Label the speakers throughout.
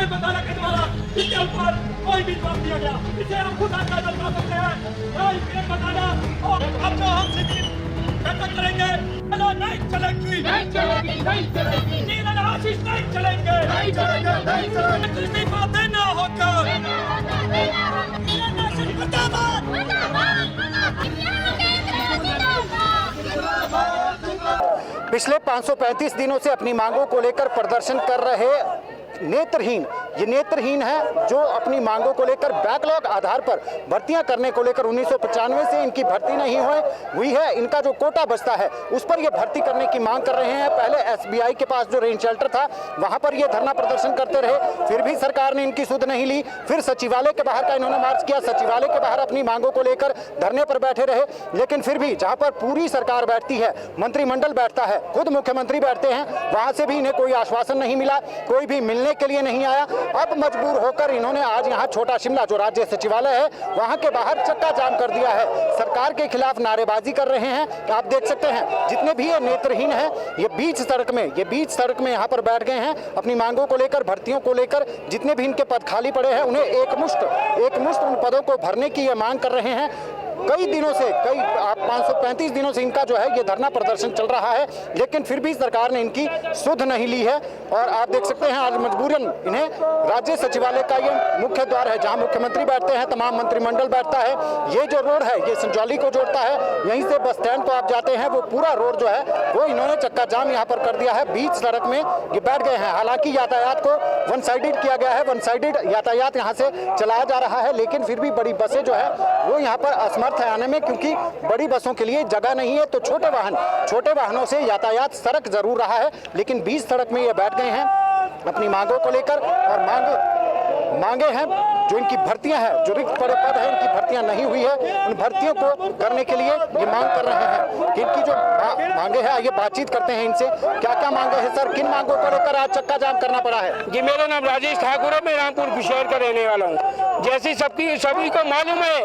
Speaker 1: ये बताना के द्वारा इसके ऊपर कोई भी जवाब दिया गया, इसे हम खुद आंदोलन कर सकते हैं। ये बताना और अब जो हम व्यक्त करेंगे, नहीं चलेगी, नहीं चलेगी, नहीं चलेगी, नीरज आशीष नहीं चलेंगे, नहीं चलेंगे, नहीं चलेंगे, इस्तीफा देना होगा, नीरज आशीष मुर्दाबाद,
Speaker 2: पिछले 535 दिनों से अपनी मांगों को लेकर प्रदर्शन कर रहे नेत्रहीन, ये नेत्रहीन है जो अपनी मांगों को लेकर बैकलॉग आधार पर भर्तियां करने को लेकर 1995 से इनकी भर्ती नहीं हुई है। इनका जो कोटा बचता है उस पर ये भर्ती करने की मांग कर रहे हैं। पहले एसबीआई के पास जो रेन शेल्टर था वहां पर ये धरना प्रदर्शन करते रहे, फिर भी सरकार ने इनकी सुध नहीं ली। फिर सचिवालय के बाहर का इन्होंने मार्च किया, सचिवालय के बाहर अपनी मांगों को लेकर धरने पर बैठे रहे। लेकिन फिर भी जहां पर पूरी सरकार बैठती है, मंत्रिमंडल बैठता है, खुद मुख्यमंत्री बैठते हैं, वहां से भी इन्हें कोई आश्वासन नहीं मिला, कोई भी मिलने के लिए नहीं आया। अब मजबूर होकर इन्होंने आज यहाँ छोटा शिमला जो राज्य सचिवालय है वहां के बाहर चक्का जाम कर दिया है। सरकार के खिलाफ नारेबाजी कर रहे हैं। आप देख सकते हैं जितने भी ये नेत्रहीन हैं ये बीच सड़क में यहाँ पर बैठ गए हैं अपनी मांगों को लेकर, भर्तियों को लेकर। जितने भी इनके पद खाली पड़े हैं उन्हें एक मुश्त उन पदों को भरने की ये मांग कर रहे हैं। कई दिनों से 535 दिनों से इनका जो है ये धरना प्रदर्शन चल रहा है, लेकिन फिर भी सरकार ने इनकी सुध नहीं ली है। और आप देख सकते हैं आज मजबूरन इन्हें राज्य सचिवालय का ये मुख्य द्वार है जहां मुख्यमंत्री बैठते हैं, तमाम मंत्रिमंडल बैठता है। ये जो रोड है ये संजौली को जोड़ता है, यहीं से बस स्टैंड को आप जाते हैं, वो पूरा रोड जो है वो इन्होंने चक्का जाम यहाँ पर कर दिया है। बीच सड़क में ये बैठ गए हैं। हालांकि यातायात को वन साइडेड किया गया है, वन साइडेड यातायात यहाँ से चलाया जा रहा है, लेकिन फिर भी बड़ी बसें जो है वो यहाँ पर असमर्थ है आने में, क्योंकि बड़ी बसों के लिए जगह नहीं है। तो छोटे वाहनों से यातायात सरक जरूर रहा है, लेकिन बीच सड़क में ये बैठ गए हैं अपनी मांगों को लेकर। और मांगे हैं जो इनकी भर्तियां हैं, जो रिक्त पड़े पद हैं, इनकी भर्तियां नहीं हुई है, उन भर्तियों को करने के लिए ये मांग कर रहे हैं। इनकी जो मांगे हैं आइए बातचीत करते हैं इनसे। क्या क्या मांगे हैं सर, किन मांगों को लेकर आज चक्का जाम करना पड़ा है?
Speaker 3: जी, मेरा नाम राजेश ठाकुर है, मैं रामपुर पिशोर का रहने वाला हूँ। जैसे सभी को मालूम है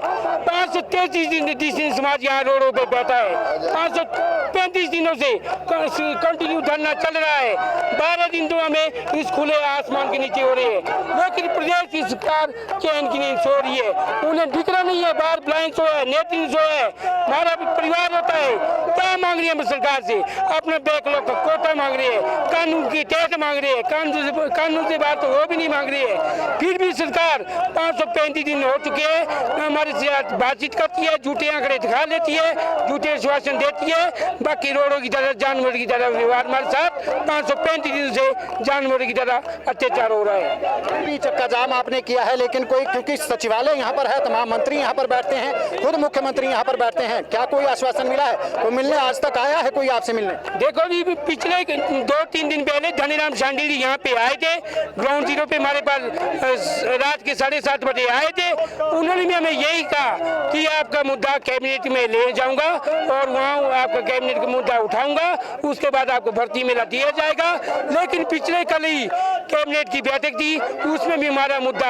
Speaker 3: 533 दिन समाज यहाँ रोडों पे बैठा है। 535 दिनों से कंटिन्यू धरना चल रहा है। 12 दिन तो हमें इस खुले आसमान के नीचे हो रही है, लेकिन प्रदेश की सरकार चैन की नींद सो रही है। उन्हें दिख रहा नहीं है, बाहर ब्लाइंड सो है, नेटिंग सो है, हमारा भी परिवार होता है। क्या मांग रही है सरकार से? अपने बैकलॉग का कोटा मांग रही है, कानून की तहत मांग रही है, कानून से बात तो वो भी नहीं मांग रही है। फिर भी सरकार 535 दिन हो चुके हैं, हमारे से बातचीत करती है, झूठे आंकड़े दिखा लेती है, झूठे आश्वासन देती है। बाकी रोडों की तरह जानवर की तरह व्यवहार हमारे साथ 535 दिन से जानवर की तरह अत्याचार हो रहा है।
Speaker 2: चक्का जाम आपने किया है, लेकिन कोई, क्योंकि सचिवालय यहाँ पर है, तमाम मंत्री यहाँ पर बैठते हैं, खुद मुख्यमंत्री यहाँ पर बैठते हैं, क्या कोई आश्वासन मिला है? कोई मिलने आज तक आया है कोई आपसे मिलने?
Speaker 3: देखो जी, पिछले 2-3 दिन पहले धनीराम शांडिल जी यहाँ पे आए थे, ग्राउंड जीरो पे हमारे पास रात के 7:30 बजे आए थे। उन्होंने भी हमें यही कहा कि आपका मुद्दा कैबिनेट में ले जाऊंगा और वहाँ आपका कैबिनेट का मुद्दा उठाऊंगा, उसके बाद आपको भर्ती मेला दिया जाएगा। लेकिन पिछले कल ही कैबिनेट की बैठक थी, उसमें भी हमारा मुद्दा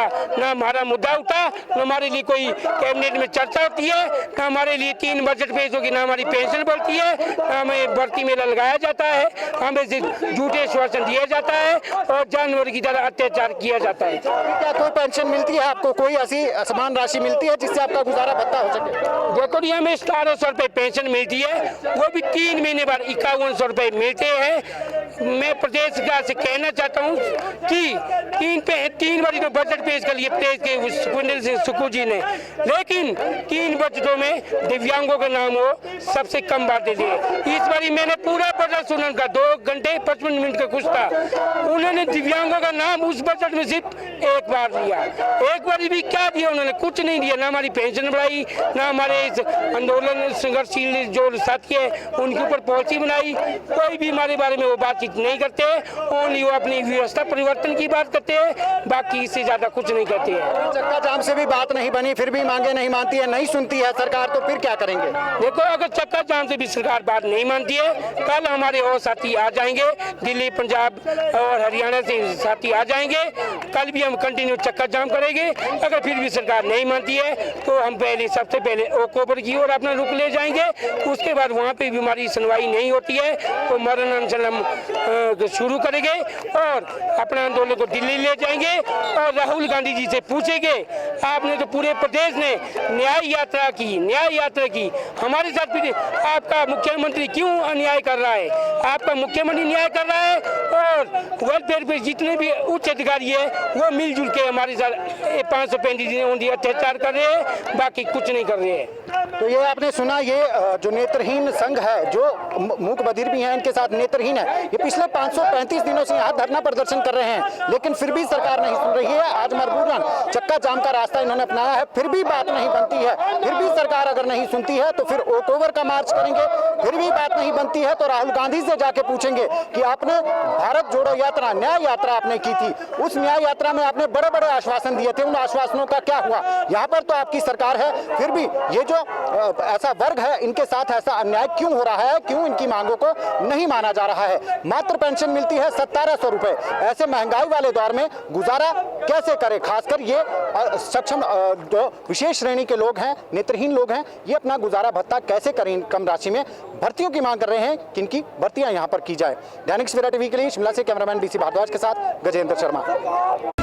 Speaker 3: उठा, न हमारे लिए कोई कैबिनेट में चर्चा होती है, न हमारे लिए 3 बजट पेश होगी, न हमारी पेंशन बढ़ती है, न हमें भर्ती मेला लगाया जाता है, हमें झूठे आश्वासन दिया जाता है और जानवर की तरह अत्याचार किया जाता है।
Speaker 2: क्या कोई पेंशन मिलती है आपको? कोई ऐसी समान राशि मिलती है जिससे आपका गुजारा भत्ता हो सके?
Speaker 3: देखो जी, हमें 1700 रुपये पेंशन मिलती है, वो भी 3 महीने बाद 5100 रुपये मिलते हैं। मैं प्रदेश सरकार से कहना चाहता हूँ कि 3 बारी तो बजट पेश कर लिए प्रदेश के सुखविंदर सिंह सुक्खू जी ने, लेकिन 3 बजटों में दिव्यांगों का नाम वो सबसे कम बात दे दिए। इस बारी मैंने पूरा बजट सुना, उनका 2 घंटे 55 मिनट का कुछ था, उन्होंने दिव्यांगों का नाम उस बजट में सिर्फ एक बार दिया। एक बार भी क्या दिया उन्होंने? कुछ नहीं दिया, ना हमारी पेंशन बढ़ाई, ना हमारे इस आंदोलन संघर्षशील जो साथी है उनके ऊपर पॉलिसी बनाई, कोई भी हमारे बारे में वो बातचीत नहीं करते। ओनली वो अपनी व्यवस्था परिवर्तन की बात करते हैं, बाकी इससे ज्यादा कुछ नहीं करते हैं।
Speaker 2: चक्का जाम से भी बात नहीं बनी, फिर भी मांगे नहीं मानती है, नहीं सुनती है सरकार, तो फिर क्या करेंगे?
Speaker 3: देखो, अगर चक्का जाम से भी सरकार बात नहीं मानती है, कल हमारे और साथी आ जाएंगे, दिल्ली, पंजाब और हरियाणा से साथी आ जाएंगे, कल भी हम कंटिन्यू चक्का जाम करेंगे। अगर फिर भी सरकार नहीं मानती है तो हम सबसे पहले ओकोबर की ओर अपना रुख ले जाएंगे, उसके बाद वहाँ पे भी हमारी सुनवाई नहीं होती है तो मरण अनशन हम शुरू करेंगे और अपना आंदोलन को दिल्ली दिल्ली ले जाएंगे और राहुल गांधी जी से पूछेंगे, आपने तो पूरे प्रदेश ने न्याय यात्रा की, हमारे साथ भी आपका मुख्यमंत्री क्यों अन्याय कर रहा है? आपका मुख्यमंत्री न्याय कर रहा है और वेलफेयर पे जितने भी उच्च अधिकारी है वो मिलजुल के हमारे साथ 535 दिन अत्याचार कर रहे हैं, बाकी कुछ नहीं कर रहे हैं।
Speaker 2: तो ये आपने सुना, ये जो नेत्रहीन संघ है, जो मूक बधिर भी हैं, इनके साथ नेत्रहीन है, ये पिछले 535 दिनों से यहाँ धरना प्रदर्शन कर रहे हैं, लेकिन फिर भी सरकार नहीं सुन रही है। आज मजबूरन चक्का जाम का रास्ता इन्होंने अपनाया है, फिर भी बात नहीं बनती है। फिर भी सरकार अगर नहीं सुनती है तो फिर वॉक ओवर का मार्च करेंगे। फिर भी बात नहीं बनती है तो राहुल गांधी से जाके पूछेंगे कि आपने भारत जोड़ो यात्रा, न्याय यात्रा आपने की थी, उस न्याय यात्रा में आपने बड़े बड़े आश्वासन दिए थे, उन आश्वासनों का क्या हुआ? यहाँ पर तो आपकी सरकार है, फिर भी ये जो ऐसा वर्ग है, इनके साथ ऐसा अन्याय क्यों हो रहा है? क्यों इनकी मांगों को नहीं माना जा रहा है? मात्र पेंशन मिलती है 1700 रुपए। ऐसे महंगाई वाले दौर में गुजारा कैसे करे? खासकर ये सक्षम जो विशेष श्रेणी के लोग हैं, नेत्रहीन लोग हैं, ये अपना गुजारा भत्ता कैसे करें कम राशि में? भर्तियों की मांग कर रहे हैं कि इनकी भर्तियां यहां पर की जाए। दैनिक सवेरा टीवी के लिए शिमला से कैमरामैन डीसी भारद्वाज के साथ गजेंद्र शर्मा।